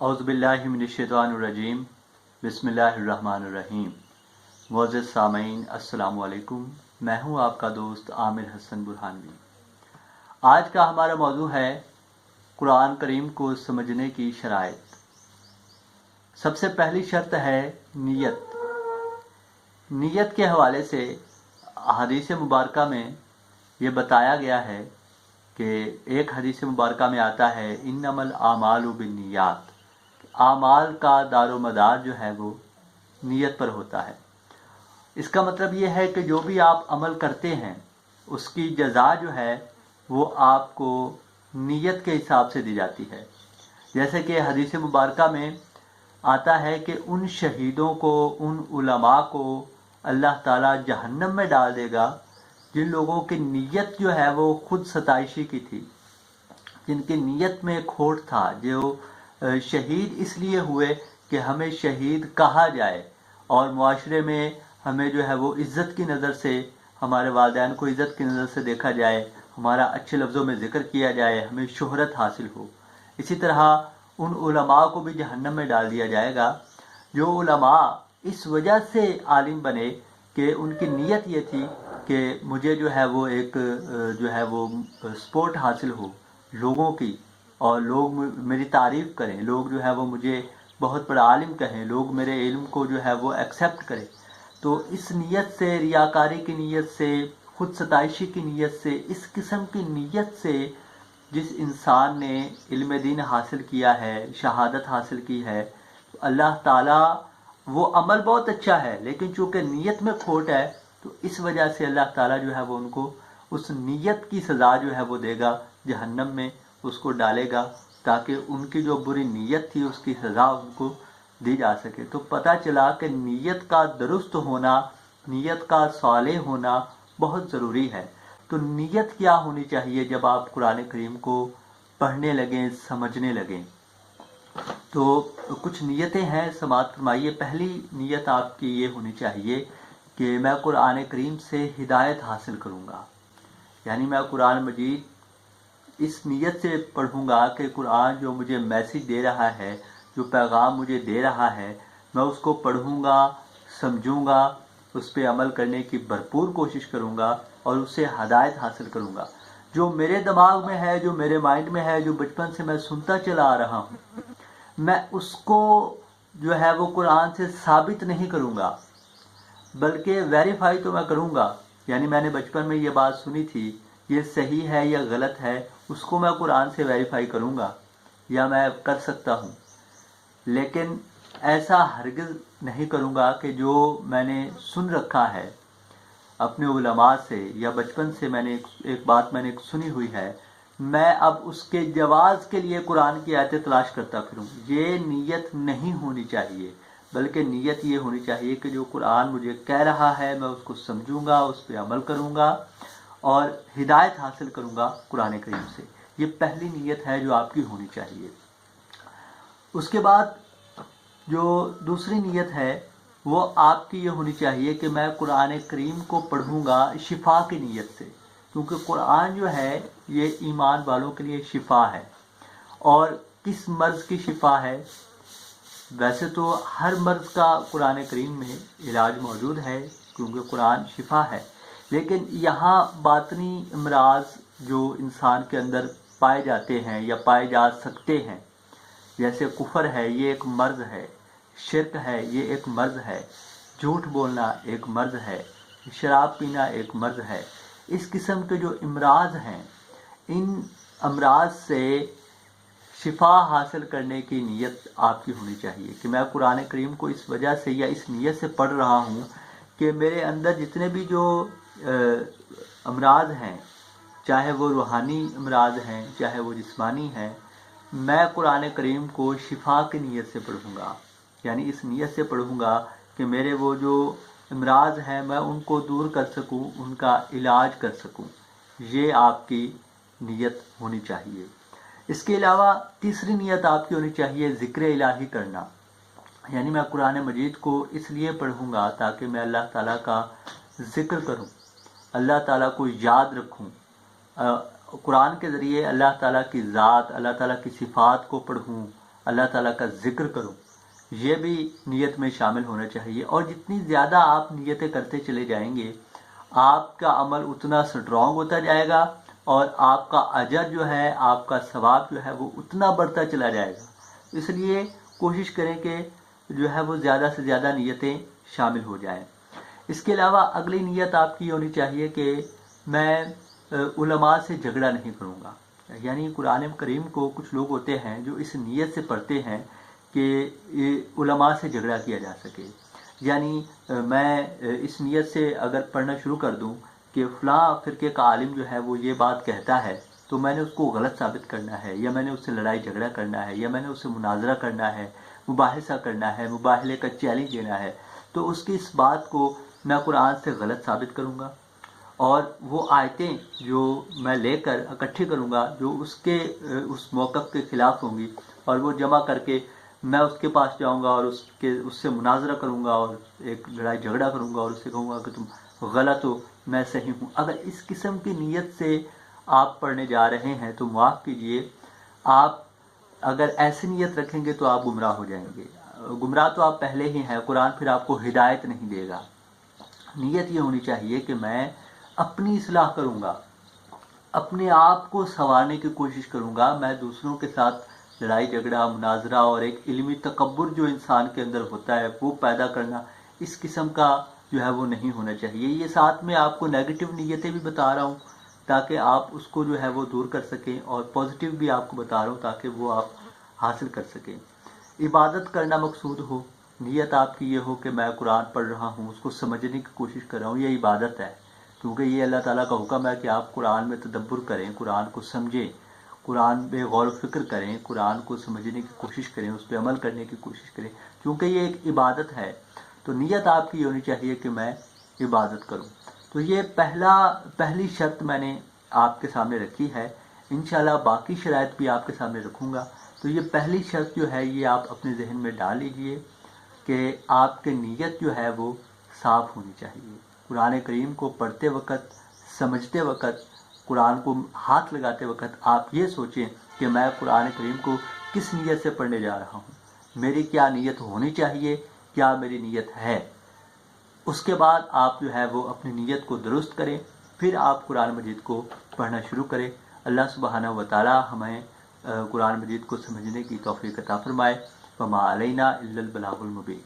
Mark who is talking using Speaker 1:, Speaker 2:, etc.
Speaker 1: औज़ुबिल्लाहिमिनश्शैतानिर्रजीम बिस्मिल्लाहिर्रहमानिर्रहीम। मुअज़्ज़िज़ सामीन अस्सलाम वालेकुम। मैं हूँ आपका दोस्त आमिर हसन बुरहानवी। आज का हमारा मौजू है कुरान करीम को समझने की शराइत। सबसे पहली शर्त है नीयत। नीयत के हवाले से हदीस मुबारका में ये बताया गया है कि एक हदीस मुबारका में आता है इन्नमल आमालु बिन्नियात, आमाल का दारो मदार जो है वो नीयत पर होता है। इसका मतलब ये है कि जो भी आप अमल करते हैं उसकी जज़ा जो है वो आपको नीयत के हिसाब से दी जाती है। जैसे कि हदीस मुबारका में आता है कि उन शहीदों को, उन उलमा को अल्लाह ताला जहन्नम में डाल देगा जिन लोगों की नीयत जो है वो खुद सताइशी की थी, जिनकी नीयत में खोट था, जो शहीद इसलिए हुए कि हमें शहीद कहा जाए और मुआशरे में हमें जो है वो इज़्ज़त की नज़र से, हमारे वालिदैन को इज़्ज़त की नज़र से देखा जाए, हमारा अच्छे लफ्ज़ों में ज़िक्र किया जाए, हमें शोहरत हासिल हो। इसी तरह उन उलमा को भी जहन्नम में डाल दिया जाएगा जो उलमा इस वजह से आलिम बने कि उनकी नीयत ये थी कि मुझे जो है वो एक जो है वो सपोर्ट हासिल हो लोगों की, और लोग मेरी तारीफ़ करें, लोग जो है वो मुझे बहुत बड़ा आलिम कहें, लोग मेरे इल्म को जो है वो एक्सेप्ट करें। तो इस नीयत से, रियाकारी की नीयत से, खुद सताइशी की नीयत से, इस किस्म की नीयत से जिस इंसान ने इल्म दीन हासिल किया है, शहादत हासिल की है, तो अल्लाह ताला वो अमल बहुत अच्छा है लेकिन चूँकि नीयत में खोट है तो इस वजह से अल्लाह ताला जो है वो उनको उस नीयत की सज़ा जो है वो देगा, जहन्नम में उसको डालेगा, ताकि उनकी जो बुरी नीयत थी उसकी सज़ा उनको दी जा सके। तो पता चला कि नीयत का दुरुस्त होना, नीयत का सालेह होना बहुत ज़रूरी है। तो नीयत क्या होनी चाहिए जब आप कुरान करीम को पढ़ने लगें, समझने लगें? तो कुछ नीयतें हैं, समाअत फरमाइए। पहली नीयत आपकी ये होनी चाहिए कि मैं कुरान करीम से हिदायत हासिल करूँगा, यानी मैं कुरान मजीद इस नीयत से पढ़ूँगा कि कुरान जो मुझे मैसेज दे रहा है, जो पैगाम मुझे दे रहा है, मैं उसको पढ़ूँगा, समझूँगा, उस पर अमल करने की भरपूर कोशिश करूँगा और उससे हिदायत हासिल करूँगा। जो मेरे दिमाग में है, जो मेरे माइंड में है, जो बचपन से मैं सुनता चला आ रहा हूँ, मैं उसको जो है वो कुरान से साबित नहीं करूँगा, बल्कि वेरीफाई तो मैं करूँगा। यानी मैंने बचपन में ये बात सुनी थी, ये सही है या गलत है, उसको मैं कुरान से वेरीफाई करूँगा या मैं कर सकता हूँ, लेकिन ऐसा हरगिज़ नहीं करूँगा कि जो मैंने सुन रखा है अपने उलमा से या बचपन से मैंने एक बात मैंने सुनी हुई है, मैं अब उसके जवाज़ के लिए कुरान की आयतें तलाश करता फिरूँ। ये नीयत नहीं होनी चाहिए, बल्कि नीयत ये होनी चाहिए कि जो कुरान मुझे कह रहा है मैं उसको समझूंगा, उस पर अमल करूंगा और हिदायत हासिल करूंगा कुरान करीम से। ये पहली नीयत है जो आपकी होनी चाहिए। उसके बाद जो दूसरी नीयत है वो आपकी ये होनी चाहिए कि मैं कुरान करीम को पढ़ूंगा शिफा की नीयत से, क्योंकि कुरान जो है ये ईमान वालों के लिए शिफा है। और किस मर्ज़ की शिफा है? वैसे तो हर मर्ज़ का कुरान करीम में इलाज मौजूद है, क्योंकि कुरान शिफा है, लेकिन यहाँ बातनी अमराज जो इंसान के अंदर पाए जाते हैं या पाए जा सकते हैं, जैसे कुफर है ये एक मर्ज़ है, शिरक है ये एक मर्ज़ है, झूठ बोलना एक मर्ज़ है, शराब पीना एक मर्ज़ है। इस किस्म के जो अमराज हैं, इन अमराज से शिफा हासिल करने की नीयत आपकी होनी चाहिए कि मैं कुरान करीम को इस वजह से या इस नीयत से पढ़ रहा हूँ कि मेरे अंदर जितने भी जो अमराज हैं, चाहे वो रूहानी अमराज हैं चाहे वो जिस्मानी हैं, मैं कुरान करीम को शिफा की नीयत से पढ़ूँगा। यानी इस नीयत से पढ़ूँगा कि मेरे वो जो अमराज हैं मैं उनको दूर कर सकूँ, उनका इलाज कर सकूँ। ये आपकी नीयत होनी चाहिए। इसके अलावा तीसरी नीयत आपकी होनी चाहिए ज़िक्र इलाही करना। यानी मैं कुरान मजीद को इसलिए पढ़ूँगा ताकि मैं अल्लाह ताला का ज़िक्र करूँ, अल्लाह ताला को याद रखूँ, कुरान के ज़रिए अल्लाह ताला की ज़ात, अल्लाह ताला की सिफ़ात को पढ़ूँ, اللہ ताला का जिक्र करूं, ये भी नीयत में शामिल होना चाहिए। और जितनी ज़्यादा आप नीयतें करते चले जाएंगे, आपका अमल उतना स्ट्रॉन्ग होता जाएगा और आपका अजर जो है, आपका सवाब जो है वो उतना बढ़ता चला जाएगा। इसलिए कोशिश करें कि जो है वो ज़्यादा से ज़्यादा नीयतें शामिल हो जाएं। इसके अलावा अगली नीयत आपकी होनी चाहिए कि मैं उलमा से झगड़ा नहीं करूँगा। यानी कुरान करीम को कुछ लोग होते हैं जो इस नीयत से पढ़ते हैं कि उलमा से झगड़ा किया जा सके। यानी मैं इस नीयत से अगर पढ़ना शुरू कर दूं कि फ़लाँ फ़िरके का आलिम जो है वो ये बात कहता है, तो मैंने उसको गलत साबित करना है, या मैंने उससे लड़ाई झगड़ा करना है, या मैंने उससे मुनाजरा करना है, मुबाहिसा करना है, मुबाहले का चैलेंज देना है, तो उसकी इस बात को मैं कुरान से गलत साबित करूँगा। और वो आयतें जो मैं लेकर इकट्ठी करूँगा जो उसके उस मौक़िफ़ के ख़िलाफ़ होंगी, और वो जमा करके मैं उसके पास जाऊँगा और उससे मुनाजरा करूँगा और एक लड़ाई झगड़ा करूँगा और उससे कहूँगा कि तुम गलत हो, मैं सही हूँ। अगर इस किस्म की नीयत से आप पढ़ने जा रहे हैं तो माफ़ कीजिए, आप अगर ऐसी नीयत रखेंगे तो आप गुमराह हो जाएंगे। गुमराह तो आप पहले ही हैं, कुरान फिर आपको हिदायत नहीं देगा। नीयत ये होनी चाहिए कि मैं अपनी इस्लाह करूँगा, अपने आप को संवारने की कोशिश करूँगा। मैं दूसरों के साथ लड़ाई झगड़ा, मुनाजरा और एक इल्मी तकब्बुर जो इंसान के अंदर होता है वो पैदा करना, इस किस्म का जो है वो नहीं होना चाहिए। ये साथ में आपको नेगेटिव नीयतें भी बता रहा हूँ ताकि आप उसको जो है वो दूर कर सकें, और पॉजिटिव भी आपको बता रहा हूँ ताकि वो आप हासिल कर सकें। इबादत करना मकसूद हो, नीयत आपकी ये हो कि मैं कुरान पढ़ रहा हूँ, उसको समझने की कोशिश कर रहा हूँ, ये इबादत है। क्योंकि ये अल्लाह ताला का हुक्म है कि आप कुरान में तदब्बुर करें, कुरान को समझें, कुरान पे गौर फ़िक्र करें, कुरान को समझने की कोशिश करें, उस पर अमल करने की कोशिश करें, क्योंकि ये एक इबादत है। तो नीयत आपकी होनी चाहिए कि मैं इबादत करूँ। तो ये पहली शर्त मैंने आपके सामने रखी है। इंशाल्लाह बाकी शराइत भी आपके सामने रखूँगा। तो ये पहली शर्त जो है ये आप अपने जहन में डाल लीजिए कि आपकी नीयत जो है वो साफ़ होनी चाहिए। कुरान करीम को पढ़ते वक़्त, समझते वक़्त, कुरान को हाथ लगाते वक़्त आप ये सोचें कि मैं कुरान करीम को किस नीयत से पढ़ने जा रहा हूँ, मेरी क्या नीयत होनी चाहिए, क्या मेरी नीयत है। उसके बाद आप जो है वो अपनी नीयत को दुरुस्त करें, फिर आप कुरान मजीद को पढ़ना शुरू करें। अल्लाह सुब्हानहू व तआला हमें कुरान मजीद को समझने की तौफीक अता फरमाए। वमा अलैना इल्लल बलागुल मुबीन।